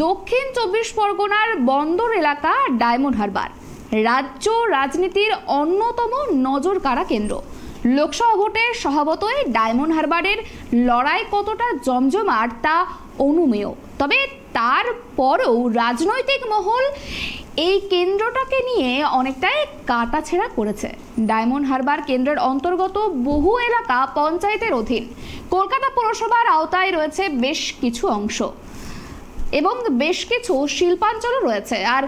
দক্ষিণ 24 পরগনার বন্দর এলাকা ডায়মন্ড হারবার রাজ্য রাজনীতির অন্যতম নজর কাড়া কেন্দ্র। লোকসভা ভোটে স্বভাবতই ডায়মন্ড হারবারের লড়াই কতটা জমজমাট তা অনুমেয়, তবে তারপরেও রাজনৈতিক মহল এই কেন্দ্রটাকে নিয়ে অনেকটাই কাটাছেঁড়া করেছে। ডায়মন্ড হারবার কেন্দ্রের অন্তর্গত বহু এলাকা পঞ্চায়েতের অধীন। কলকাতা পৌরসভার আওতায় রয়েছে বেশ কিছু অংশ এবং বেশ কিছু শিল্পাঞ্চলও রয়েছে। আর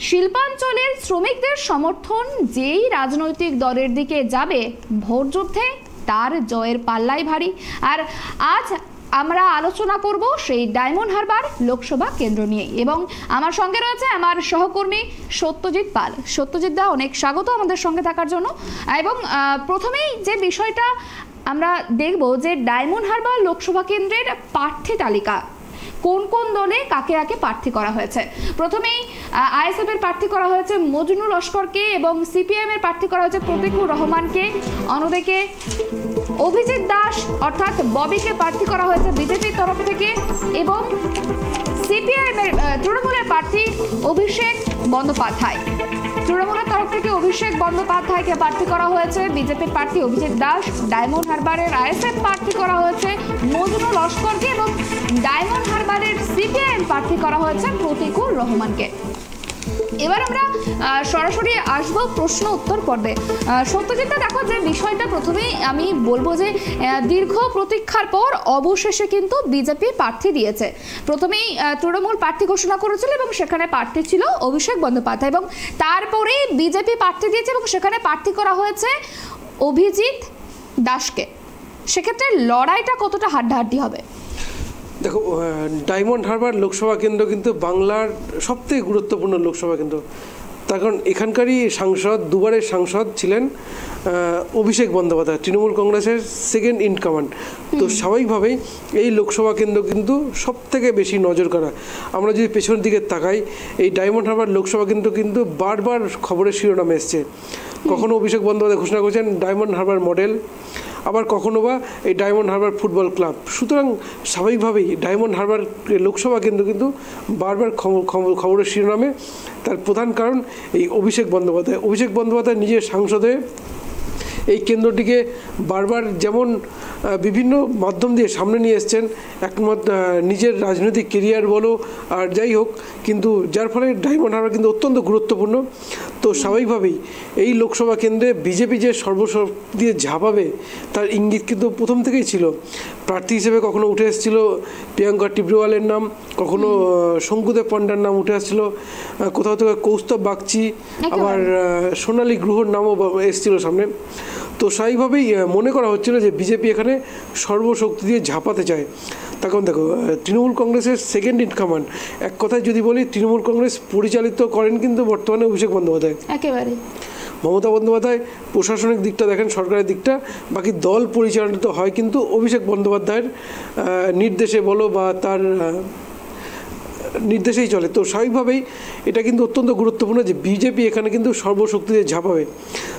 শিল্পাঞ্চলের শ্রমিকদের সমর্থন যেই রাজনৈতিক দলের দিকে যাবে ভোট যুদ্ধে তার জয়ের পাল্লাই ভারী। আর আজ আমরা আলোচনা করব সেই ডায়মন্ড হারবার লোকসভা কেন্দ্র নিয়ে, এবং আমার সঙ্গে রয়েছে আমার সহকর্মী সত্যজিৎ পাল। সত্যজিৎ দা, অনেক স্বাগত আমাদের সঙ্গে থাকার জন্য। এবং প্রথমেই যে বিষয়টা আমরা দেখব যে ডায়মন্ড হারবার লোকসভা কেন্দ্রের প্রার্থী তালিকা, কোন কোন দলে কাকে কাকে প্রার্থী করা হয়েছে। প্রথমেই আইএসএফ এর প্রার্থী করা হয়েছে মজনু লস্করকে এবং সিপিএম এর প্রার্থী করা হয়েছে প্রতীকুর রহমানকে। অন্যদিকে অভিজিৎ দাস অর্থাৎ ববিকে প্রার্থী করা হয়েছে বিজেপির তরফ থেকে, এবং সিপিআইএম এর তৃণমূলের প্রার্থী অভিষেক বন্দ্যোপাধ্যায়। তৃণমূলের তরফ থেকে অভিষেক বন্দ্যোপাধ্যায়কে প্রার্থী করা হয়েছে বিজেপির প্রার্থী অভিজিৎ দাস। ডায়মন্ড হারবারের আইএসএফ প্রার্থী করা হয়েছে মজনু লস্করকে এবং ডায়মন্ড হারবারের সিপিআইএম প্রার্থী করা হয়েছে প্রতীকুর রহমানকে। এবার আমরা সরাসরি আসবো প্রশ্ন উত্তর পর্বে। সত্যজিৎ, দেখো যে বিষয়টা প্রথমেই আমি বলবো যে দীর্ঘ প্রতীক্ষার পর অবশেষে কিন্তু বিজেপি প্রার্থী দিয়েছে। প্রথমেই তৃণমূল প্রার্থী ঘোষণা করেছিল এবং সেখানে প্রার্থী ছিল অভিষেক বন্দ্যোপাধ্যায়, এবং তারপরেই বিজেপি প্রার্থী দিয়েছে এবং সেখানে প্রার্থী করা হয়েছে অভিজিৎ দাসকে। সেক্ষেত্রে লড়াইটা কতটা হাড্ডাহাড্ডি হবে? দেখো, ডায়মন্ড হারবার লোকসভা কেন্দ্র কিন্তু বাংলার সবথেকে গুরুত্বপূর্ণ লোকসভা কেন্দ্র। তার কারণ এখানকারই সাংসদ, দুবারের সাংসদ ছিলেন অভিষেক বন্দ্যোপাধ্যায়, তৃণমূল কংগ্রেসের সেকেন্ড ইন কমান্ড। তো স্বাভাবিকভাবেই এই লোকসভা কেন্দ্র কিন্তু সবথেকে বেশি নজর কাড়া। আমরা যদি পেছনের দিকে তাকাই, এই ডায়মন্ড হারবার লোকসভা কেন্দ্র কিন্তু বারবার খবরের শিরোনামে এসছে। কখনো অভিষেক বন্দ্যোপাধ্যায় ঘোষণা করেছেন ডায়মন্ড হারবার মডেল, আবার কখনো বা এই ডায়মন্ড হারবার ফুটবল ক্লাব। সুতরাং স্বাভাবিকভাবেই ডায়মন্ড হারবার লোকসভা কেন্দ্র কিন্তু বারবার খবরের শিরোনামে। তার প্রধান কারণ এই অভিষেক বন্দ্যোপাধ্যায় নিজের সাংসদে এই কেন্দ্রটিকে বারবার যেমন বিভিন্ন মাধ্যম দিয়ে সামনে নিয়ে এসছেন, একমাত্র নিজের রাজনৈতিক কেরিয়ার বলো আর যাই হোক, কিন্তু যার ফলে ডায়মন্ড হারবার কিন্তু অত্যন্ত গুরুত্বপূর্ণ। তো স্বাভাবিকভাবেই এই লোকসভা কেন্দ্রে বিজেপি যে সর্বশক্তি দিয়ে ঝাঁপাবে তার ইঙ্গিত কিন্তু প্রথম থেকেই ছিল। প্রার্থী হিসেবে কখনো উঠে এসেছিল প্রিয়াঙ্কা টিব্রিওয়ালের নাম, কখনো শঙ্কুদেব পণ্ডার নাম উঠে আসছিল, কোথাও থেকে কৌস্তব বাগচি, আবার সোনালী গুহর নামও এসেছিল সামনে। তো স্বাভাবিকভাবেই মনে করা হচ্ছিল যে বিজেপি এখানে সর্বশক্তি দিয়ে ঝাঁপাতে চায়। তখন দেখো, তৃণমূল কংগ্রেসের সেকেন্ড ইন কমান্ড, এক কথায় যদি বলি তৃণমূল কংগ্রেস পরিচালিত করেন কিন্তু বর্তমানে অভিষেক বন্দ্যোপাধ্যায়। একেবারে মমতা বন্দ্যোপাধ্যায় প্রশাসনিক দিকটা দেখেন, সরকারের দিকটা, বাকি দল পরিচালিত হয় কিন্তু অভিষেক বন্দ্যোপাধ্যায়ের নির্দেশে বলো বা তার নির্দেশেই চলে। তো স্বাভাবিকভাবেই এটা কিন্তু অত্যন্ত গুরুত্বপূর্ণ যে বিজেপি এখানে কিন্তু সর্বশক্তিতে ঝাঁপাবে।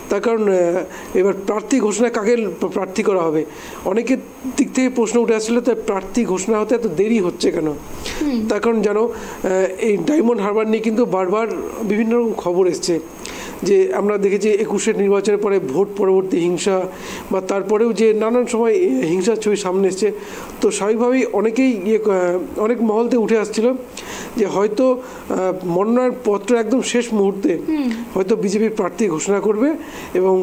তার কারণ এবার প্রার্থী ঘোষণা কাকে প্রার্থী করা হবে, অনেকের দিক থেকে প্রশ্ন উঠে আসছিল তার প্রার্থী ঘোষণা হতে এত দেরি হচ্ছে কেন। তার কারণ জানো, এই ডায়মন্ড হারবার নিয়ে কিন্তু বারবার বিভিন্ন রকম খবর এসছে যে আমরা দেখেছি 21-এর নির্বাচনের পরে ভোট পরবর্তী হিংসা বা তারপরেও যে নানান সময় হিংসার ছবি সামনে এসছে। তো স্বাভাবিকভাবেই অনেকেই অনেক মহলতে উঠে আসছিল যে হয়তো মনোনয়ন পত্র একদম শেষ মুহূর্তে হয়তো বিজেপি প্রার্থী ঘোষণা করবে এবং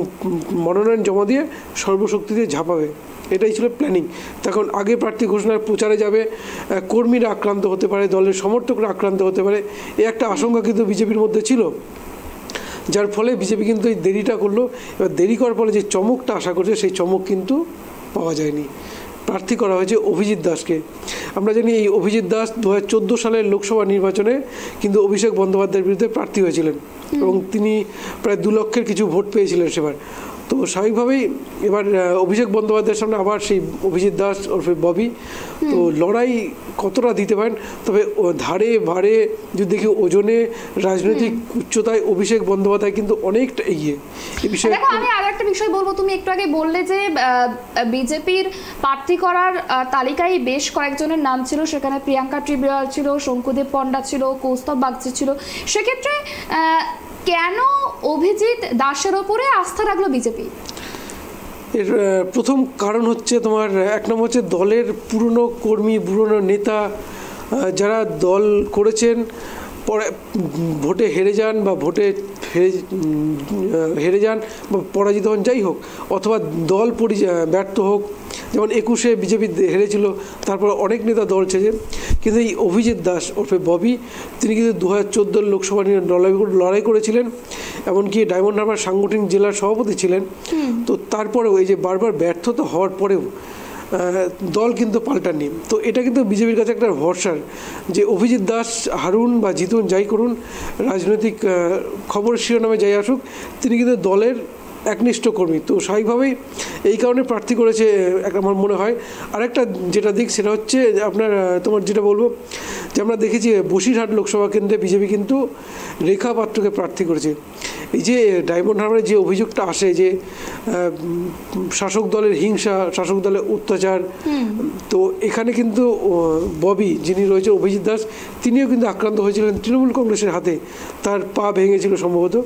মনোনয়ন জমা দিয়ে সর্বশক্তি দিয়ে ঝাঁপাবে। এটাই ছিল প্ল্যানিং। তখন আগে প্রার্থী ঘোষণার প্রচারে যাবে, কর্মীরা আক্রান্ত হতে পারে, দলের সমর্থকরা আক্রান্ত হতে পারে, এই একটা আশঙ্কা কিন্তু বিজেপির মধ্যে ছিল, যার ফলে বিজেপি কিন্তু এই দেরিটা করলো। এবার দেরি করার ফলে যে চমকটা আশা করছে সেই চমক কিন্তু পাওয়া যায়নি। প্রার্থী করা হয়েছে অভিজিৎ দাসকে। আমরা জানি এই অভিজিৎ দাস 2014 সালের লোকসভা নির্বাচনে কিন্তু অভিষেক বন্দ্যোপাধ্যায়ের বিরুদ্ধে প্রার্থী হয়েছিলেন এবং তিনি প্রায় 2 লক্ষের কিছু ভোট পেয়েছিলেন সেবার। তো স্বাভাবিকভাবেই এবার অভিষেক বন্দ্যোপাধ্যায়ের সামনে আবার সেই অভিজিৎ দাস ওরফে ববি, তো লড়াই কতটা দিতে পারেন। তবে ধারে ভারে যদি দেখি ওজনে, রাজনৈতিক উচ্চতায় অভিষেক বন্দ্যোপাধ্যায় কিন্তু অনেকটা এগিয়ে। এই বিষয়ে দেখো আমি আর একটা বিষয় বলবো, তুমি একটু আগে বললে যে বিজেপির প্রার্থী করার তালিকায় বেশ কয়েকজনের নাম ছিল, সেখানে প্রিয়াঙ্কা ত্রিপুরাল ছিল, শঙ্কুদেব পণ্ডা ছিল, কৌস্তব বাগচি ছিল। সেক্ষেত্রে কেন অভিজিৎ দাসের ওপরে আস্থা রাখলো বিজেপি? এর প্রথম কারণ হচ্ছে তোমার, এক নম্বর হচ্ছে দলের পুরনো কর্মী, পুরনো নেতা যারা দল করেছেন, পরে ভোটে হেরে যান বা ভোটে হেরে যান বা পরাজিত হন, যাই হোক, অথবা দল ব্যর্থ হোক, যেমন 21-এ বিজেপি হেরেছিল, তারপর অনেক নেতা দল ছেড়ে। কিন্তু এই অভিজিৎ দাস ওরফে ববি, তিনি কিন্তু 2014 লোকসভা নিয়ে লড়াই করেছিলেন, এমনকি ডায়মন্ড হারবার সাংগঠনিক জেলার সভাপতি ছিলেন। তো তারপরেও এই যে বারবার ব্যর্থতা হওয়ার পরেও দল কিন্তু পাল্টাননি। তো এটা কিন্তু বিজেপির কাছে একটা ভরসার, যে অভিজিৎ দাস হারুন বা জিতুন, যাই করুন, রাজনৈতিক খবর শিরোনামে যাই আসুক, তিনি কিন্তু দলের একনিষ্ঠ কর্মী। তো স্বাভাবিকভাবেই এই কারণে প্রার্থী করেছে আমার মনে হয়। আরেকটা যেটা দিক সেটা হচ্ছে আপনার, তোমার যেটা বলবো, যে আমরা দেখেছি বসিরহাট লোকসভা কেন্দ্রে বিজেপি কিন্তু রেখা পাত্রকে প্রার্থী করেছে। এই যে ডায়মন্ড হারবারে যে অভিযোগটা আসে যে শাসক দলের হিংসা, শাসক দলের অত্যাচার, তো এখানে কিন্তু ববি যিনি রয়েছে অভিজিৎ দাস, তিনিও কিন্তু আক্রান্ত হয়েছিলেন তৃণমূল কংগ্রেসের হাতে, তার পা ভেঙেছিল সম্ভবত।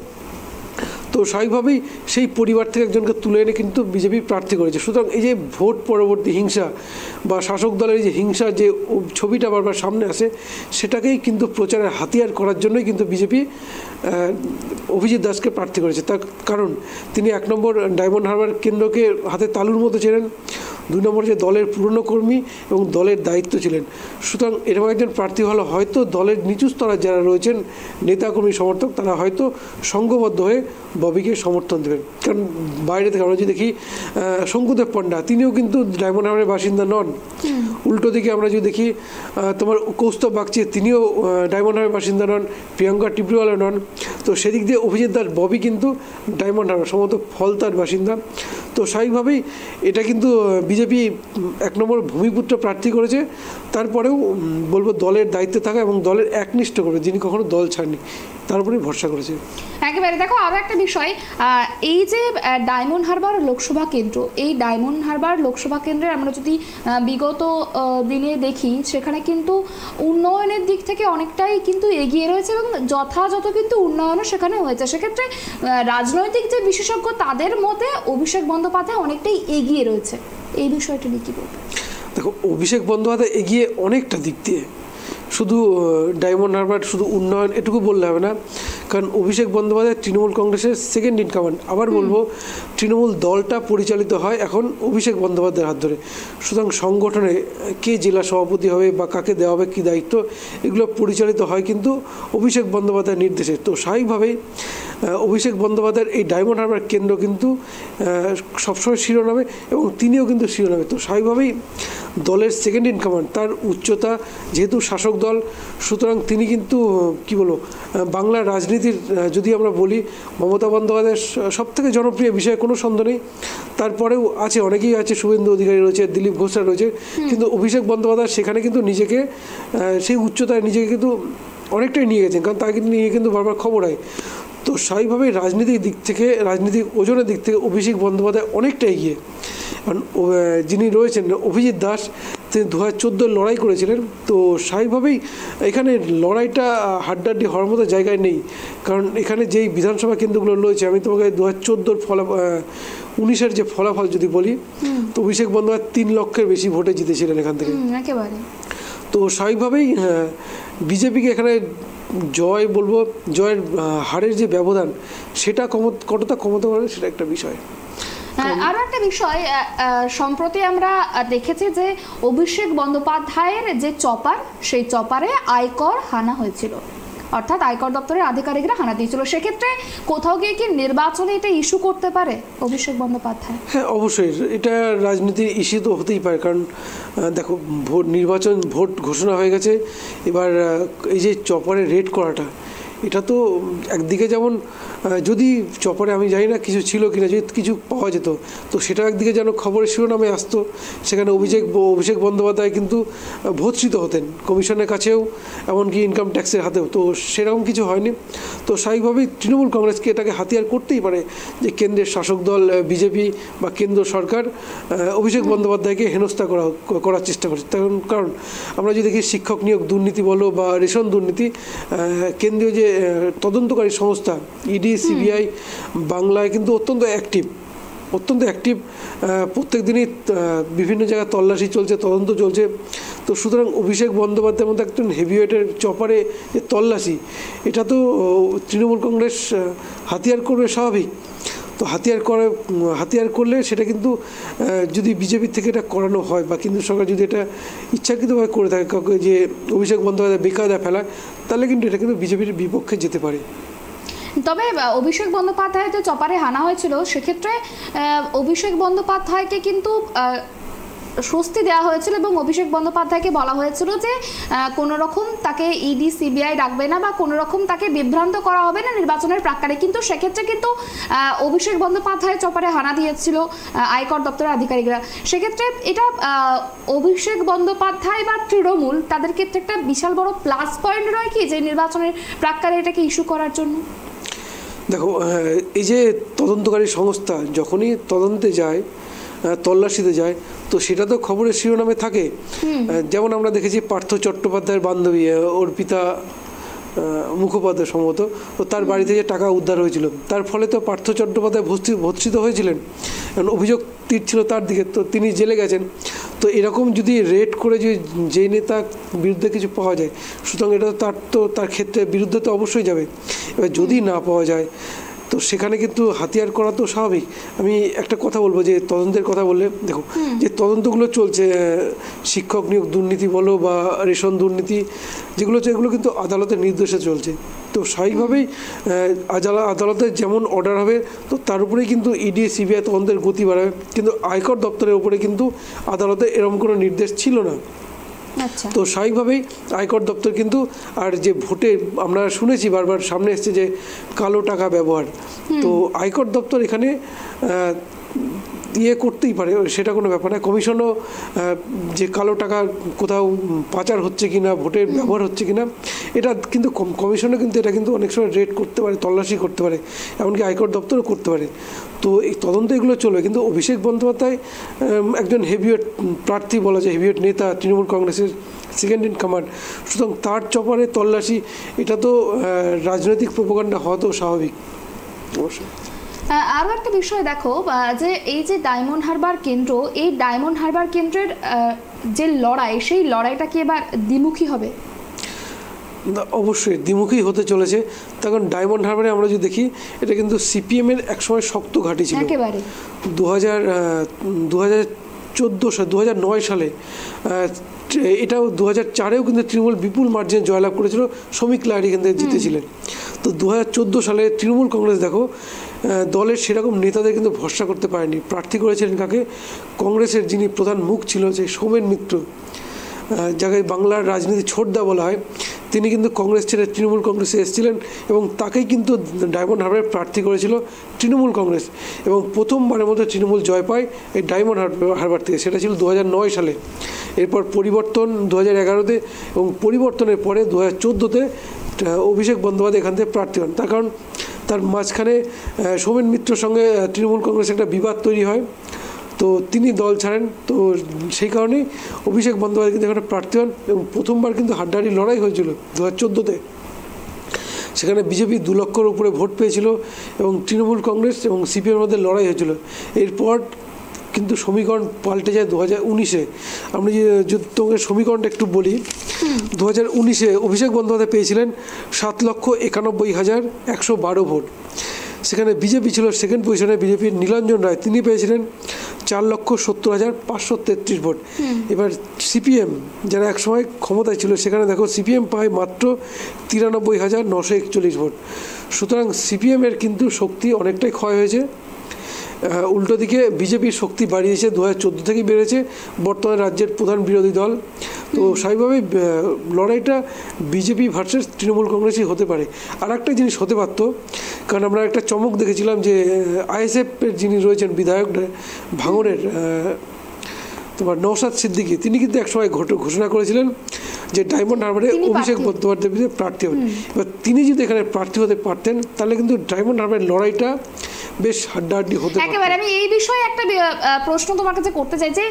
তো স্বাভাবিকভাবেই সেই পরিবার থেকে একজনকে তুলে এনে কিন্তু বিজেপি প্রার্থী করেছে। সুতরাং এই যে ভোট পরবর্তী হিংসা বা শাসক দলের যে হিংসা যে ছবিটা বারবার সামনে আসে, সেটাকেই কিন্তু প্রচারের হাতিয়ার করার জন্যই কিন্তু বিজেপি অভিজিৎ দাসকে প্রার্থী করেছে। তার কারণ তিনি 1 নম্বর ডায়মন্ড হারবার কেন্দ্রকে হাতে তালুর মতো ছিলেন, 2 নম্বর যে দলের পুরনো কর্মী এবং দলের দায়িত্ব ছিলেন। সুতরাং এরকম একজন প্রার্থী হলে হয়তো দলের নিচু স্তরের যারা রয়েছেন নেতাকর্মী সমর্থক, তারা হয়তো সংঘবদ্ধ হয়ে ববিকে সমর্থন দেবেন। কারণ বাইরে থেকে আমরা যদি দেখি শঙ্কুদেব পণ্ডা, তিনিও কিন্তু ডায়মন্ড হারবারের বাসিন্দা নন। উল্টো দিকে আমরা যদি দেখি তোমার কৌস্তব বাগচি, তিনিও ডায়মন্ড হারবারের বাসিন্দা নন, প্রিয়াঙ্কা ত্রিপুরালও নন। তো সেদিক দিয়ে অভিজিৎ দাস ববি কিন্তু ডায়মন্ড হারবার, সম্ভবত ফলতার বাসিন্দা। তো স্বাভাবিকভাবেই এটা কিন্তু বিজেপি 1 নম্বর ভূমিপুত্র প্রার্থী করেছে। তারপরেও বলবো দলের দায়িত্বে থাকা এবং দলের একনিষ্ঠ করে, যিনি কখনো দল ছাড়নি, তার উপরেই ভরসা করেছে। একেবারে। দেখো আরও একটা বিষয়, এই যে ডায়মন্ড হারবার লোকসভা কেন্দ্র, এই ডায়মন্ড হারবার লোকসভা কেন্দ্রে আমরা যদি বিগত দিনে দেখি, সেখানে কিন্তু উন্নয়নের দিক থেকে অনেকটাই কিন্তু এগিয়ে রয়েছে এবং যথাযথ কিন্তু উন্নয়নও সেখানে হয়েছে। সেক্ষেত্রে রাজনৈতিক যে বিশেষজ্ঞ, তাদের মতে অভিষেক বন্দ্যোপাধ্যায় অনেকটাই এগিয়ে রয়েছে। এই বিষয়টা নিয়ে কী বলবো? দেখো, অভিষেক বন্দ্যোপাধ্যায় এগিয়ে অনেকটা দিক দিয়ে, শুধু ডায়মন্ড হারবার শুধু উন্নয়ন এটুকু বললে হবে না। কারণ অভিষেক বন্দ্যোপাধ্যায় তৃণমূল কংগ্রেসের সেকেন্ড ইন কমান্ড। আবার বলবো, তৃণমূল দলটা পরিচালিত হয় এখন অভিষেক বন্দ্যোপাধ্যায়ের হাত ধরে। সুতরাং সংগঠনে কে জেলা সভাপতি হবে বা কাকে দেওয়া হবে কী দায়িত্ব, এগুলো পরিচালিত হয় কিন্তু অভিষেক বন্দ্যোপাধ্যায়ের নির্দেশে। তো স্বাভাবিকভাবেই অভিষেক বন্দ্যোপাধ্যায়ের এই ডায়মন্ড হারবার কেন্দ্র কিন্তু সবসময় শিরোনামে এবং তিনিও কিন্তু শিরোনামে। তো স্বাভাবিকভাবেই দলের সেকেন্ড ইন কমান্ড, তার উচ্চতা, যেহেতু শাসক দল, সুতরাং তিনি কিন্তু কি বলবো, বাংলার রাজনীতির যদি আমরা বলি মমতা বন্দ্যোপাধ্যায়ের সবথেকে জনপ্রিয় বিষয়ে কোনো সন্দেহ নেই। তারপরেও আছে, অনেকেই আছে, শুভেন্দু অধিকারী রয়েছে, দিলীপ ঘোষরা রয়েছে, কিন্তু অভিষেক বন্দ্যোপাধ্যায় সেখানে কিন্তু নিজেকে সেই উচ্চতায় নিজেকে কিন্তু অনেকটাই নিয়ে গেছেন, কারণ তাকে নিয়ে কিন্তু বারবার খবর হয়। তো স্বাভাবিকভাবেই রাজনীতির দিক থেকে, রাজনীতিক ওজনের দিক থেকে অভিষেক বন্দ্যোপাধ্যায় অনেকটা এগিয়ে। কারণ যিনি রয়েছেন অভিজিৎ দাস, তিনি 2014 লড়াই করেছিলেন। তো স্বাভাবিকভাবেই এখানে লড়াইটা হাড্ডাহাড্ডি হওয়ার মতো জায়গায় নেই। কারণ এখানে যেই বিধানসভা কেন্দ্রগুলো রয়েছে, আমি তোমাকে 2014 যে ফলাফল যদি বলি, তো অভিষেক বন্দ্যোপাধ্যায় 3 লক্ষের বেশি ভোটে জিতেছিলেন এখান থেকে। তো স্বাভাবিকভাবেই বিজেপিকে এখানে জয় বলবো, জয়ের হারের যে ব্যবধান, সেটা কতটা কমাতে পারে, সেটা একটা বিষয়। আরও একটা বিষয়, সম্প্রতি আমরা দেখেছি যে অভিষেক বন্দ্যোপাধ্যায়ের যে চপার, সেই চপারে আয়কর হানা হয়েছিল, অর্থাৎ আয়কর দপ্তরের আধিকারিকরা হানা দিয়েছিল। সেক্ষেত্রে কোথাও গিয়ে কি নির্বাচনে এটা ইস্যু করতে পারে অভিষেক বন্দ্যোপাধ্যায়? হ্যাঁ, অবশ্যই এটা রাজনীতির ইস্যু তো হতেই পারে। কারণ দেখো, ভোট ঘোষণা হয়ে গেছে, এবার এই যে চপারে রেড করাটা, এটা তো একদিকে যেমন যদি চপারে আমি জানি না কিছু ছিল কিনা, যদি কিছু পাওয়া যেত তো সেটা একদিকে যেন খবরের শিরোনামে আসতো, সেখানে অভিষেক বন্দ্যোপাধ্যায় কিন্তু ভর্ৎসিত হতেন কমিশনের কাছেও, এমনকি ইনকাম ট্যাক্সের হাতেও। তো সেরকম কিছু হয়নি। তো স্বাভাবিকভাবেই তৃণমূল কংগ্রেসকে এটাকে হাতিয়ার করতেই পারে যে কেন্দ্রের শাসক দল বিজেপি বা কেন্দ্র সরকার অভিষেক বন্দ্যোপাধ্যায়কে হেনস্থা করার চেষ্টা করছে। কারণ আমরা যদি দেখি শিক্ষক নিয়োগ দুর্নীতি বলো বা রেশন দুর্নীতি, কেন্দ্রীয় যে তদন্তকারী সংস্থা ইডি সিবিআই বাংলায় কিন্তু অত্যন্ত অ্যাক্টিভ। প্রত্যেক দিনই বিভিন্ন জায়গায় তল্লাশি চলছে, তদন্ত চলছে। তো সুতরাং অভিষেক বন্দ্যোপাধ্যায়ের মধ্যে একজন হেভিওয়েটের চপারে যে তল্লাশি, এটা তো তৃণমূল কংগ্রেস হাতিয়ার করবে স্বাভাবিক। তো হাতিয়ার করলে সেটা কিন্তু যদি বিজেপির থেকে এটা করানো হয় বা কেন্দ্র সরকার যদি এটা ইচ্ছাকৃতভাবে করে থাকে কাউকে যে অভিষেক বন্দ্যোপাধ্যায় বেকায়দা ফেলায়, তাহলে কিন্তু এটা কিন্তু বিজেপির বিপক্ষে যেতে পারে। তবে অভিষেক বন্দ্যোপাধ্যায় যে চপারে হানা হয়েছিল, সেক্ষেত্রে অভিষেক বন্দ্যোপাধ্যায়কে কিন্তু স্বস্তি দেওয়া হয়েছিল এবং অভিষেক বন্দ্যোপাধ্যায়কে বলা হয়েছিল যে কোনো রকম তাকে ইডি সিবিআই ডাকবে না বা কোনো রকম তাকে বিভ্রান্ত করা হবে না নির্বাচনের প্রাক্কালে। কিন্তু সেক্ষেত্রে কিন্তু অভিষেক বন্দ্যোপাধ্যায় চপারে হানা দিয়েছিল আয়কর দপ্তরের আধিকারিকরা। সেক্ষেত্রে এটা অভিষেক বন্দ্যোপাধ্যায় বা তৃণমূল তাদের ক্ষেত্রে একটা বিশাল বড় প্লাস পয়েন্ট রয় কি, যে নির্বাচনের প্রাক্কালে এটাকে ইস্যু করার জন্য? দেখো, এই যে তদন্তকারী সংস্থা যখনই তদন্তে যায়, তল্লাশিতে যায়, তো সেটা তো খবরের শিরোনামে থাকে। যেমন আমরা দেখেছি পার্থ চট্টোপাধ্যায়ের বান্ধবী অর্পিতা মুখোপাধ্যায় সম্ভবত, তো তার বাড়ি থেকে টাকা উদ্ধার হয়েছিল। তার ফলে তো পার্থ চট্টোপাধ্যায় ভর্ৎসিত হয়েছিলেন, কারণ অভিযোগ তীর ছিল তার দিকে, তো তিনি জেলে গেছেন। তো এরকম যদি রেড করে যে নেতা বিরুদ্ধে কিছু পাওয়া যায়, সুতরাং এটা তার ক্ষেত্রে বিরুদ্ধে তো অবশ্যই যাবে। এবার যদি না পাওয়া যায় তো সেখানে কিন্তু হাতিয়ার করা তো স্বাভাবিক। আমি একটা কথা বলবো, যে তদন্তের কথা বললে দেখো, যে তদন্তগুলো চলছে শিক্ষক নিয়োগ দুর্নীতি বলো বা রেশন দুর্নীতি যেগুলো হচ্ছে, এগুলো কিন্তু আদালতের নির্দেশে চলছে। তো স্বাভাবিকভাবেই আদালতের যেমন অর্ডার হবে তো তার উপরেই কিন্তু ইডি সিবিআই তদন্তের গতি বাড়াবে। কিন্তু আয়কর দপ্তরের উপরে কিন্তু আদালতের এরকম কোনো নির্দেশ ছিল না। তো স্বাভাবিকভাবেই আয়কর দপ্তর কিন্তু, আর যে ভোটে আমরা শুনেছি বারবার সামনে এসছে যে কালো টাকা ব্যবহার, তো আয়কর দপ্তর এখানে করতেই পারে, সেটা কোনো ব্যাপার না। কমিশনও যে কালো টাকা কোথাও পাচার হচ্ছে কিনা, ভোটের ব্যবহার হচ্ছে কিনা, এটা কিন্তু কমিশনও কিন্তু এটা কিন্তু অনেক সময় রেড করতে পারে, তল্লাশি করতে পারে, এমনকি আয়কর দপ্তরও করতে পারে। তো এই তদন্ত এগুলো চলবে। কিন্তু অভিষেক বন্দ্যোপাধ্যায় একজন হেভিওয়েট প্রার্থী বলা যায়, হেভিওয়েট নেতা, তৃণমূল কংগ্রেসের সেকেন্ড ইন কমান্ড, সুতরাং তার চপারে তল্লাশি, এটা তো রাজনৈতিক প্রোপাগান্ডা হওয়া তো স্বাভাবিক অবশ্যই। আরও একটা বিষয় দেখো, যে এই যে ডায়মন্ড হারবার কেন্দ্র, এই ডায়মন্ড হারবার কেন্দ্রের যে লড়াই, সেই লড়াইটা কি এবার দ্বিমুখী হবে? অবশ্যই দ্বিমুখী হতে চলেছে। তখন ডায়মন্ড হারবারে আমরা যদি দেখি, এটা কিন্তু সিপিএমের একসময় শক্ত ঘাঁটি ছিল। একেবারে 2009 সালে, এটাও 2004-এও কিন্তু তৃণমূল বিপুল মার্জিনে জয়লাভ করেছিল, শ্রমিক লাহিড়ী কিন্তু জিতেছিলেন। তো 2014 সালে তৃণমূল কংগ্রেস দেখো দলের সেরকম নেতাদের কিন্তু ভরসা করতে পারেনি। প্রার্থী করেছিলেন কাকে? কংগ্রেসের যিনি প্রধান মুখ ছিল, যে সোমেন মিত্র, যাকে বাংলার রাজনীতি ছোটদা বলা হয়, তিনি কিন্তু কংগ্রেস ছেড়ে তৃণমূল কংগ্রেসে এসেছিলেন এবং তাকেই কিন্তু ডায়মন্ড হারবারে প্রার্থী করেছিল তৃণমূল কংগ্রেস। এবং প্রথমবারের মতো তৃণমূল জয় পায় এই ডায়মন্ড হারবার থেকে, সেটা ছিল 2009 সালে। এরপর পরিবর্তন 2011-তে, এবং পরিবর্তনের পরে 2014-তে অভিষেক বন্দ্যোপাধ্যায় এখান থেকে প্রার্থী হন। তার কারণ তার মাঝখানে সোমেন মিত্রর সঙ্গে তৃণমূল কংগ্রেসের একটা বিবাদ তৈরি হয়, তো তিনি দল ছাড়েন। তো সেই কারণেই অভিষেক বন্দ্যোপাধ্যায় কিন্তু এখানে প্রার্থী হন এবং প্রথমবার কিন্তু হাড্ডাহাড্ডি লড়াই হয়েছিল 2014-তে। সেখানে বিজেপি 2 লক্ষর উপরে ভোট পেয়েছিল এবং তৃণমূল কংগ্রেস এবং সিপিএমের মধ্যে লড়াই হয়েছিল। এরপর কিন্তু সমীকরণ পাল্টে যায় 2019-এ। আমরা যদি তোমাকে সমীকরণটা একটু বলি, 2019-এ অভিষেক বন্দ্যোপাধ্যায় পেয়েছিলেন 7,91,112 ভোট। সেখানে বিজেপি ছিল সেকেন্ড পজিশনে, বিজেপির নীলাঞ্জন রায়, তিনি পেয়েছিলেন 4,70,533 ভোট। এবার সিপিএম যারা একসময় ক্ষমতায় ছিল, সেখানে দেখো সিপিএম পায় মাত্র 93,941 ভোট। সুতরাং সিপিএমের কিন্তু শক্তি অনেকটাই ক্ষয় হয়েছে। উল্টো দিকে বিজেপির শক্তি বাড়িয়েছে, 2014 থেকেই বেড়েছে, বর্তমানে রাজ্যের প্রধান বিরোধী দল। তো স্বাভাবিকভাবেই লড়াইটা বিজেপি ভার্সেস তৃণমূল কংগ্রেসই হতে পারে। আর একটা জিনিস হতে পারতো, কারণ আমরা একটা চমক দেখেছিলাম যে আইএসএফের যিনি রয়েছেন বিধায়ক ভাঙড়ের তোমার নওশাদ সিদ্দিকী, তিনি কিন্তু একসময় ঘোষণা করেছিলেন যে ডায়মন্ড হারবারে অভিষেক বন্দ্যোপাধ্যায় প্রার্থী হবেন। এবার তিনি যদি এখানে প্রার্থী হতে পারতেন তাহলে কিন্তু ডায়মন্ড হারবারের লড়াইটা বেশ হাড্ডাহাড্ডি হতে পারে। একেবারে আমি এই বিষয়ে একটা প্রশ্ন তোমার কাছে করতে চাই যে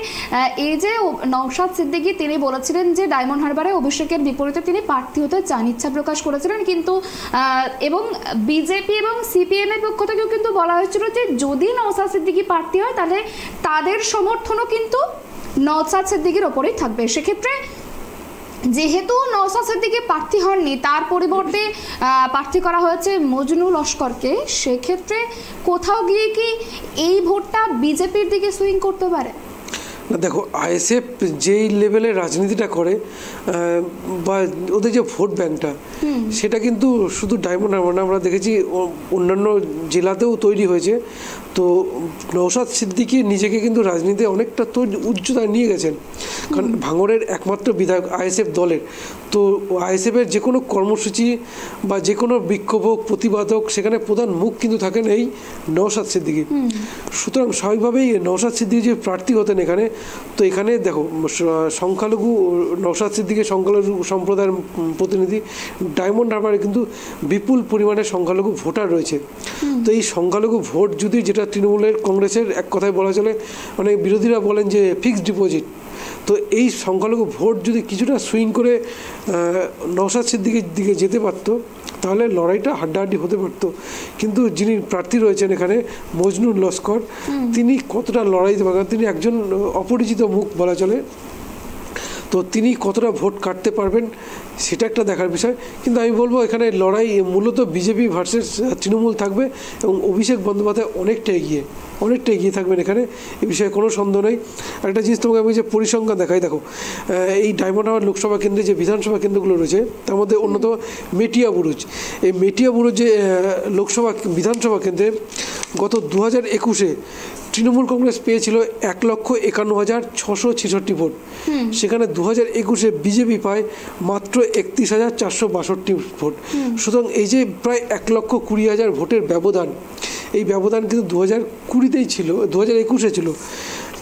এই যে নওশাদ সিদ্দিকী তিনি বলেছিলেন যে ডায়মন্ড হারবারে অভিষেকের বিপরীতে তিনি প্রার্থী হতে চান, ইচ্ছা প্রকাশ করেছিলেন, কিন্তু এবং বিজেপি এবং সিপিএম এর পক্ষ থেকেও কিন্তু বলা হয়েছিল যে যদি নওশাদ সিদ্দিকী প্রার্থী হয় তাহলে তাদের সমর্থনও কিন্তু নওশাদ সিদ্দিকীর ওপরেই থাকবে। সেক্ষেত্রে যেহেতু নওশাদ সিদ্দিকী প্রার্থী হননি, তার পরিবর্তে প্রার্থী করা হয়েছে মজনু লস্করকে, সেক্ষেত্রে কোথাও গিয়ে কি এই ভোটটা বিজেপির দিকে সুইং করতে পারে? না দেখো, আইএসএফ যেই লেভেলে রাজনীতিটা করে বা ওদের যে ভোট ব্যাংকটা সেটা কিন্তু শুধু ডায়মন্ড হারবার না, আমরা দেখেছি অন্যান্য জেলাতেও তৈরি হয়েছে। তো নওশাদ সিদ্দিকী নিজেকে কিন্তু রাজনীতিতে অনেকটা উচ্চতায় নিয়ে গেছেন, কারণ ভাঙড়ের একমাত্র বিধায়ক আইএসএফ দলের। তো আইএসএফের যে কোনো কর্মসূচি বা যে কোনো বিক্ষোভ প্রতিবাদক সেখানে প্রধান মুখ কিন্তু থাকেন এই নওশাদ সিদ্দিকী। সুতরাং স্বাভাবিকভাবেই নওশাদ সিদ্দিকী যে প্রার্থী হতেন এখানে, তো এখানে দেখো সংখ্যালঘু নওশাদ সিদ্দিকী সংখ্যালঘু সম্প্রদায়ের প্রতিনিধি, ডায়মন্ড হারবারে কিন্তু বিপুল পরিমাণে সংখ্যালঘু ভোটার রয়েছে। তো এই সংখ্যালঘু ভোট যদি, যেটা তৃণমূলের কংগ্রেসের এক কথায় বলা চলে, অনেক বিরোধীরা বলেন যে ফিক্সড ডিপোজিট, তো এই সংখ্যালঘু ভোট যদি কিছুটা সুইং করে নওশাদ সিদ্দিকীর দিকে যেতে পারতো তাহলে লড়াইটা হাড্ডাহাড্ডি হতে পারতো। কিন্তু যিনি প্রার্থী রয়েছেন এখানে মজনু লস্কর, তিনি কতটা লড়াই দিতে পারবেন, তিনি একজন অপরিচিত মুখ বলা চলে, তো তিনি কতটা ভোট কাটতে পারবেন সেটা একটা দেখার বিষয়। কিন্তু আমি বলবো এখানে লড়াই মূলত বিজেপি ভার্সেস তৃণমূল থাকবে এবং অভিষেক বন্দ্যোপাধ্যায় অনেকটা এগিয়ে থাকবেন এখানে, এ বিষয়ে কোনো সন্দেহ নেই। একটা জিনিস তোমাকে আমি যে পরিসংখ্যান দেখাই, দেখো এই ডায়মন্ড হারবার লোকসভা কেন্দ্রে যে বিধানসভা কেন্দ্রগুলো রয়েছে তার মধ্যে অন্যতম মেটিয়া বুরুজ। এই মেটিয়া বুরুজ যে লোকসভা বিধানসভা কেন্দ্রে গত 2021-এ তৃণমূল কংগ্রেস পেয়েছিল 1,51,666 ভোট, সেখানে 2021-এ বিজেপি পায় মাত্র 31,462 ভোট। সুতরাং এই যে প্রায় 1,20,000 ভোটের ব্যবধান, এই ব্যবধান কিন্তু 2020-তেই ছিল, 2021-এ ছিল।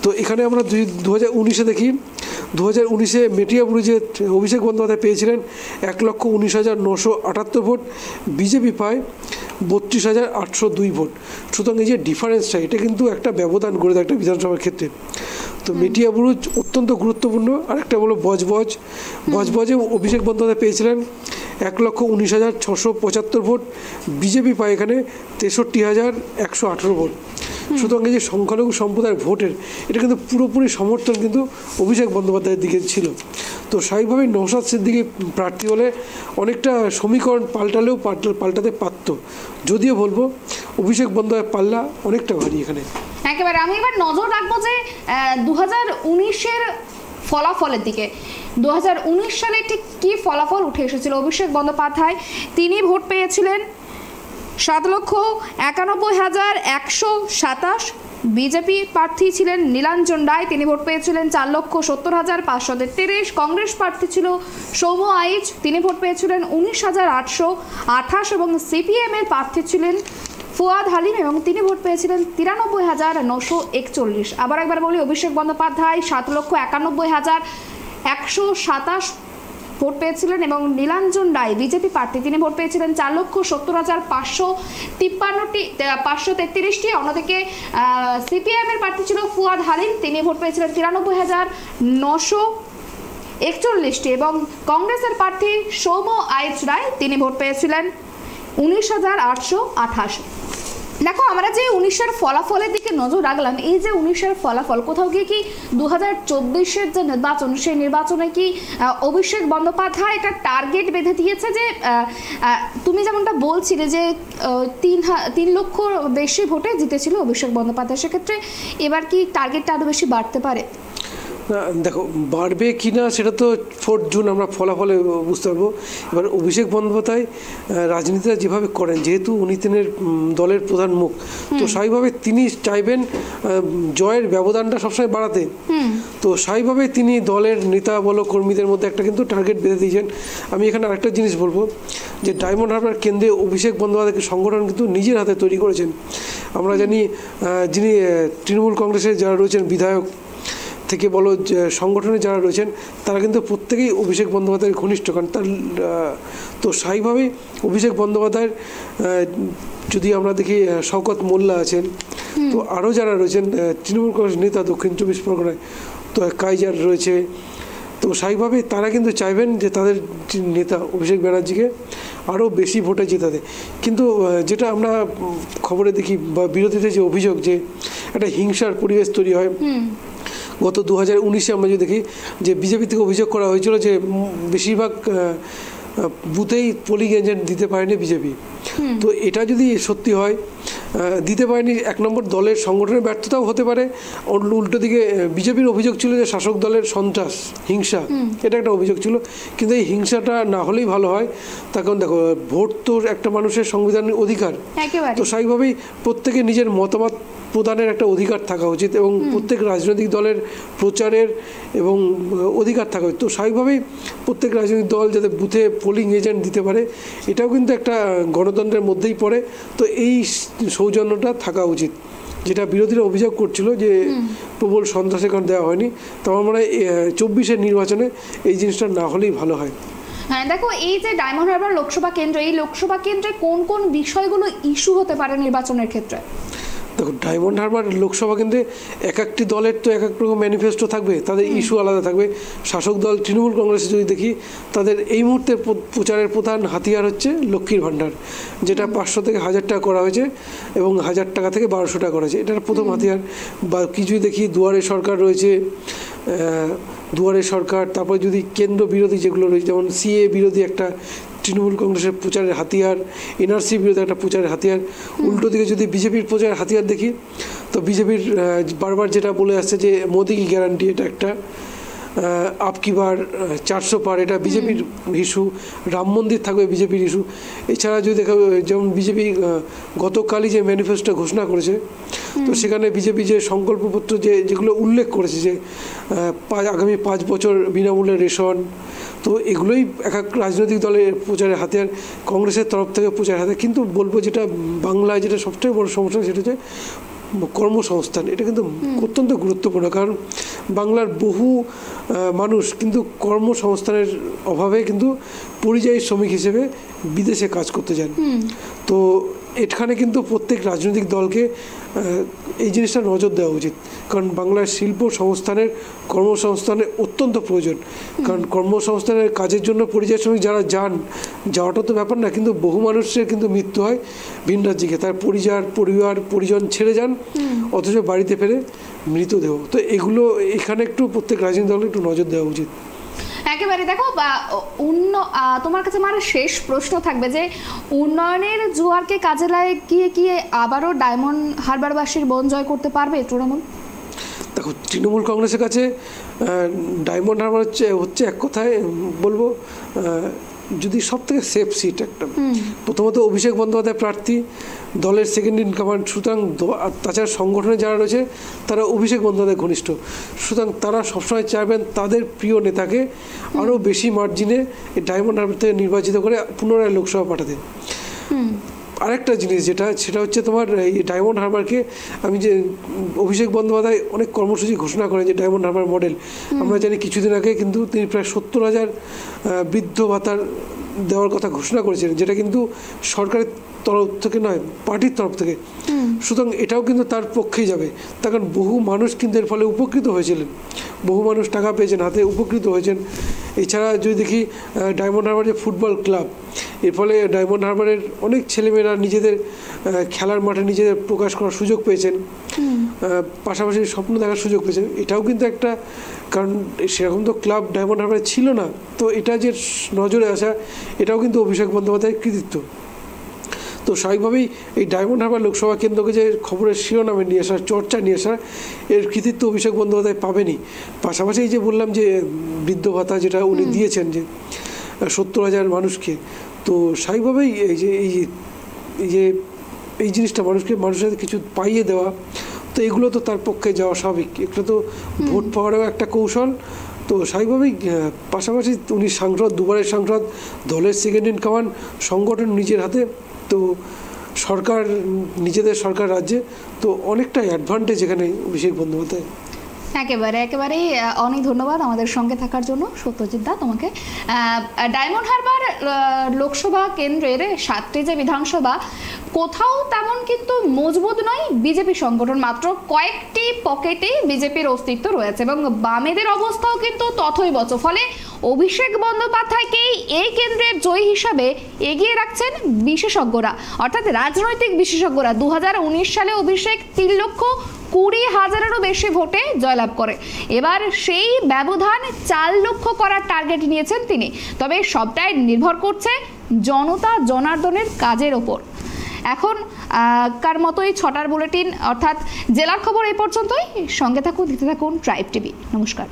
তো এখানে আমরা 2019-এ দেখি, 2019-এ মেটিয়া বুরুজে অভিষেক বন্দ্যোপাধ্যায় পেয়েছিলেন 1,19,978 ভোট, বিজেপি পায় 32,802 ভোট। সুতরাং এই যে ডিফারেন্সটা, এটা কিন্তু একটা ব্যবধান করে দেয় একটা বিধানসভার ক্ষেত্রে। তো মেটিয়া বুরুজ অত্যন্ত গুরুত্বপূর্ণ। আর একটা হলো বজবজে অভিষেক বন্দ্যোপাধ্যায় পেয়েছিলেন 1,19,675 ভোট, বিজেপি পায় এখানে 63,118 ভোট। সুতরাং এই যে সংখ্যালঘু সম্প্রদায়ের ভোটের, এটা কিন্তু পুরোপুরি সমর্থন কিন্তু অভিষেক বন্দ্যোপাধ্যায়ের দিকে ছিল। তো স্বাভাবিকভাবেই নওশাদ সিদ্দিকী প্রার্থী হলে অনেকটা সমীকরণ পাল্টাতে পারত, যদিও বলবো অভিষেক বন্দ্যোপাধ্যায় পাল্লা অনেকটা ভারী এখানে। একেবারে আমি এবার নজর রাখবো যে 2019-এর ফলাফলের দিকে। 2019 সালে ঠিক কী ফলাফল উঠে এসেছিল? অভিষেক বন্দ্যোপাধ্যায় তিনি ভোট পেয়েছিলেন 7,91,127। বিজেপি প্রার্থী ছিলেন নীলাঞ্জন রায়, তিনি ভোট পেয়েছিলেন 4,70,533। কংগ্রেস প্রার্থী ছিল সৌম্য আইচ, তিনি ভোট পেয়েছিলেন 19,828 এবং সিপিএম এর প্রার্থী ছিলেন ফুয়াদ হালিম এবং তিনি ভোট পেয়েছিলেন 93,941। আবার একবার বলি, অভিষেক বন্দ্যোপাধ্যায় 7,91,127 ভোট পেয়েছিলেন এবং নীলাঞ্জন রায় বিজেপি প্রার্থী, তিনি ভোট পেয়েছিলেন 4,70,533। অন্যদিকে সিপিএম এর প্রার্থী ছিল ফুয়াদ হালিম, তিনি ভোট পেয়েছিলেন 93,941 এবং কংগ্রেসের প্রার্থী সৌম্য আইচ রায়, তিনি ভোট পেয়েছিলেন 19,828। দেখো, আমরা যে 19-এর ফলাফলের দিকে নজর রাখলাম, এই যে 19-এর ফলাফল, কোথাও গিয়ে কি 2024-এর যে নির্বাচন, সেই নির্বাচনে কি অভিষেক বন্দ্যোপাধ্যায় একটা টার্গেট বেঁধে দিয়েছে? যে তুমি যেমনটা বলছিলে যে 3 লক্ষ বেশি ভোটে জিতেছিল অভিষেক বন্দ্যোপাধ্যায়, সেক্ষেত্রে এবার কি টার্গেটটা আরও বেশি বাড়তে পারে? না দেখো, বাড়বে কি না সেটা তো 4 জুন আমরা ফলাফলে বুঝতে পারবো। এবার অভিষেক বন্দ্যোপাধ্যায় রাজনীতিটা যেভাবে করেন, যেহেতু উনি তিনের দলের প্রধান মুখ, তো স্বাভাবিকভাবে তিনি চাইবেন জয়ের ব্যবধানটা সবসময় বাড়াতে। তো স্বাভাবিকভাবে তিনি দলের নেতা বলো কর্মীদের মধ্যে একটা কিন্তু টার্গেট বেঁধে দিয়েছেন। আমি এখানে আরেকটা জিনিস বলবো যে ডায়মন্ড হারবার কেন্দ্রে অভিষেক বন্দ্যোপাধ্যায়কে সংগঠন কিন্তু নিজের হাতে তৈরি করেছেন। আমরা জানি যিনি তৃণমূল কংগ্রেসের যারা রয়েছেন বিধায়ক থেকে বলো সংগঠনে যারা রয়েছেন তারা কিন্তু প্রত্যেকেই অভিষেক বন্দ্যোপাধ্যায়ের ঘনিষ্ঠ। কারণ তার তো স্বাভাবিকভাবেই অভিষেক বন্দ্যোপাধ্যায়ের যদি আমরা দেখি শওকত মোল্লা আছেন, তো আরও যারা রয়েছেন তৃণমূল কংগ্রেস নেতা দক্ষিণ 24 পরগনায়, তো কাইজার রয়েছে, তো স্বাভাবিকভাবেই তারা কিন্তু চাইবেন যে তাদের নেতা অভিষেক ব্যানার্জিকে আরও বেশি ভোটে জেতাতে। কিন্তু যেটা আমরা খবরে দেখি বা বিরোধীদের যে অভিযোগ যে একটা হিংসার পরিবেশ তৈরি হয়, গত 2019-এ আমরা যদি দেখি যে বিজেপি থেকে অভিযোগ করা হয়েছিল যে বেশিরভাগ বুথেই পোলিং এজেন্ট দিতে পারেনি বিজেপি। তো এটা যদি সত্যি হয়, দিতে পারেনি, 1 নম্বর দলের সংগঠনের ব্যর্থতাও হতে পারে। উল্টো দিকে বিজেপির অভিযোগ ছিল যে শাসক দলের সন্ত্রাস, হিংসা, এটা একটা অভিযোগ ছিল। কিন্তু এই হিংসাটা না হলেই ভালো হয়। তার কারণ দেখো, ভোট তো একটা মানুষের সংবিধানের অধিকার, তো স্বাভাবিকভাবেই প্রত্যেকে নিজের মতামত প্রদানের একটা অধিকার থাকা উচিত এবং প্রত্যেক রাজনৈতিক দলের প্রচারের এবং অধিকার থাকা উচিত। তো স্বাভাবিকভাবেই প্রত্যেক রাজনৈতিক দল যাতে বুথে পোলিং এজেন্ট দিতে পারে, এটাও কিন্তু একটা গণতন্ত্রের মধ্যেই পড়ে। তো এই সৌজন্যটা থাকা উচিত, যেটা বিরোধীরা অভিযোগ করছিল যে প্রবল সন্ত্রাসের কারণে দেওয়া হয়নি। তো আমার মনে হয় 24-এর নির্বাচনে এই জিনিসটা না হলেই ভালো হয়। হ্যাঁ দেখো, এই যে ডায়মন্ড হারবার লোকসভা কেন্দ্র, এই লোকসভা কেন্দ্রে কোন কোন বিষয়গুলো ইস্যু হতে পারে নির্বাচনের ক্ষেত্রে? দেখো, ডায়মন্ড হারবার লোকসভা কেন্দ্রে এক একটি দলের তো এক এক রকম ম্যানিফেস্টো থাকবে, তাদের ইস্যু আলাদা থাকবে। শাসক দল তৃণমূল কংগ্রেসে যদি দেখি, তাদের এই মুহূর্তে প্রচারের প্রধান হাতিয়ার হচ্ছে লক্ষ্মীর ভাণ্ডার, যেটা 500 থেকে 1000 টাকা করা হয়েছে এবং 1000 টাকা থেকে 1200 টাকা করা হয়েছে, এটার প্রথম হাতিয়ার। বা কিছুই দেখি দুয়ারে সরকার রয়েছে, দুয়ারে সরকার। তারপরে যদি কেন্দ্র বিরোধী যেগুলো রয়েছে, যেমন সিএ বিরোধী একটা তৃণমূল কংগ্রেসের প্রচারের হাতিয়ার, এনআরসি বিরোধী একটা প্রচারের হাতিয়ার। উল্টো দিকে যদি বিজেপির প্রচারের হাতিয়ার দেখি, তো বিজেপির বারবার যেটা বলে আসছে যে মোদি কি গ্যারান্টি, এটা একটা। আপকি বার 400 পার, এটা বিজেপির ইস্যু। রাম মন্দির থাকবে বিজেপির ইস্যু। এছাড়া যদি দেখা, যেমন বিজেপি গতকালই যে ম্যানিফেস্টো ঘোষণা করেছে, তো সেখানে বিজেপি যে সংকল্পপত্র যেগুলো উল্লেখ করেছে যে আগামী 5 বছর বিনামূল্যে রেশন, তো এগুলোই এক এক রাজনৈতিক দলের প্রচারের হাতিয়ার, কংগ্রেসের তরফ থেকে প্রচারের হাতিয়ার। কিন্তু বলবো যেটা বাংলায় যেটা সবথেকে বড় সমস্যা, সেটা হচ্ছে কর্মসংস্থান। এটা কিন্তু অত্যন্ত গুরুত্বপূর্ণ, কারণ বাংলার বহু মানুষ কিন্তু কর্মসংস্থানের অভাবে কিন্তু পরিযায়ী শ্রমিক হিসেবে বিদেশে কাজ করতে যান। তো এখানে কিন্তু প্রত্যেক রাজনৈতিক দলকে এই জিনিসটা নজর দেওয়া উচিত, কারণ বাংলার শিল্প সংস্থানের কর্মসংস্থানের অত্যন্ত প্রয়োজন। কারণ কর্মসংস্থানের কাজের জন্য পরিযায়ী শ্রমিক যারা যাওয়াটা তো ব্যাপার না, কিন্তু বহু মানুষের কিন্তু মৃত্যু হয় ভিন রাজ্যে, তার পরিজন ছেড়ে যান, অথচ বাড়িতে ফেরে মৃতদেহ। তো এগুলো এখানে একটু প্রত্যেক রাজনৈতিক দলকে একটু নজর দেওয়া উচিত। একেবারে। দেখো, তোমার কাছে আমার শেষ প্রশ্ন থাকবে যে উন্নয়নের জোয়ারকে কাজে লাগিয়ে কি আবারও ডায়মন্ড হারবারবাসীর মন জয় করতে পারবে তৃণমূল? দেখো, তৃণমূল কংগ্রেসের কাছে ডায়মন্ড হারবার হচ্ছে এক কথায় বলবো, যদি সব থেকে সেফ সিট একটা। প্রথমত অভিষেক বন্দ্যোপাধ্যায় প্রার্থী, দলের সেকেন্ড ইন কমান্ড, সুতরাং তাছাড়া সংগঠনে যারা রয়েছে তারা অভিষেক বন্দ্যোপাধ্যায় ঘনিষ্ঠ, সুতরাং তারা সবসময় চাইবেন তাদের প্রিয় নেতাকে আরও বেশি মার্জিনে ডায়মন্ড হারবার থেকে নির্বাচিত করে পুনরায় লোকসভা পাঠাতে। আরেকটা জিনিস সেটা হচ্ছে তোমার এই ডায়মন্ড হারবারকে, আমি যে অভিষেক বন্দ্যোপাধ্যায় অনেক কর্মসূচি ঘোষণা করেন যে ডায়মন্ড হারবার মডেল, আমরা জানি কিছুদিন আগে কিন্তু তিনি প্রায় 70,000 বৃদ্ধ ভাতার দেওয়ার কথা ঘোষণা করেছিলেন, যেটা কিন্তু সরকারের তরফ থেকে নয়, পার্টির তরফ থেকে। সুতরাং এটাও কিন্তু তার পক্ষেই যাবে, তার কারণ বহু মানুষ কিন্তু এর ফলে উপকৃত হয়েছিলেন, বহু মানুষ টাকা পেয়েছেন, হাতে উপকৃত হয়েছেন। এছাড়া যদি দেখি ডায়মন্ড হারবার যে ফুটবল ক্লাব, এর ফলে ডায়মন্ড হারবারের অনেক ছেলেমেয়েরা নিজেদের খেলার মাঠে নিজেদের প্রকাশ করার সুযোগ পেয়েছেন, পাশাপাশি স্বপ্ন দেখার সুযোগ পেয়েছেন। এটাও কিন্তু একটা, কারণ সেরকম তো ক্লাব ডায়মন্ড হারবারে ছিল না, তো এটা যে নজরে আসা, এটাও কিন্তু অভিষেক বন্দ্যোপাধ্যায়ের কৃতিত্ব। তো স্বাভাবিকভাবেই এই ডায়মন্ড হারবার লোকসভা কেন্দ্রকে যে খবরের শিরোনামে নিয়ে আসা, চর্চা নিয়ে আসা, এর কৃতিত্ব অভিষেক বন্দ্যোপাধ্যায় পাবেনই। পাশাপাশি এই যে বললাম যে বৃদ্ধ ভাতা যেটা উনি দিয়েছেন যে 70,000 মানুষকে, তো স্বাভাবিকভাবেই এই জিনিসটা মানুষের কিছু পাইয়ে দেওয়া, তো এগুলো তো তার পক্ষে যাওয়া স্বাভাবিক। এগুলো তো ভোট পাওয়ারও একটা কৌশল। তো স্বাভাবিকভাবেই পাশাপাশি উনি সাংসদ, দুবারের সাংসদ, দলের সেকেন্ড ইন কমান্ড, সংগঠন নিজের হাতে, তো সরকার নিজেদের সরকার রাজ্যে, তো অনেকটাই অ্যাডভান্টেজ এখানে অভিষেক বন্দ্যোপাধ্যায়। একেবারেই অনেক ধন্যবাদ আমাদের সঙ্গে থাকার জন্য সত্যজিৎ দা তোমাকে। ডায়মন্ড হারবার লোকসভা কেন্দ্রের 7টি যে বিধানসভা, কোথাও তেমন কিন্তু মজবুত নয় বিজেপি সংগঠন, মাত্র কয়েকটি পকেটে বিজেপির অস্তিত্ব রয়েছে এবং বামেদের অবস্থাও কিন্তু তথৈবচ। ফলে অভিষেক বন্দ্যোপাধ্যায়কেই এই কেন্দ্রের জয়ী হিসাবে এগিয়ে রাখছেন বিশেষজ্ঞরা, অর্থাৎ রাজনৈতিক বিশেষজ্ঞরা। 2019 সালে অভিষেক 3,20,000-এরও বেশি ভোটে জয়লাভ করে। এবার সেই ব্যবধান 4 লক্ষ করার টার্গেট নিয়েছেন তিনি। তবে সবটাই নির্ভর করছে জনতা জনার্দনের কাজের ওপর। এখন কার মতোই 6টার বুলেটিন অর্থাৎ জেলার খবর এই পর্যন্তই। সঙ্গে থাকুন, দিতে থাকুন ট্রাইব টিভি। নমস্কার।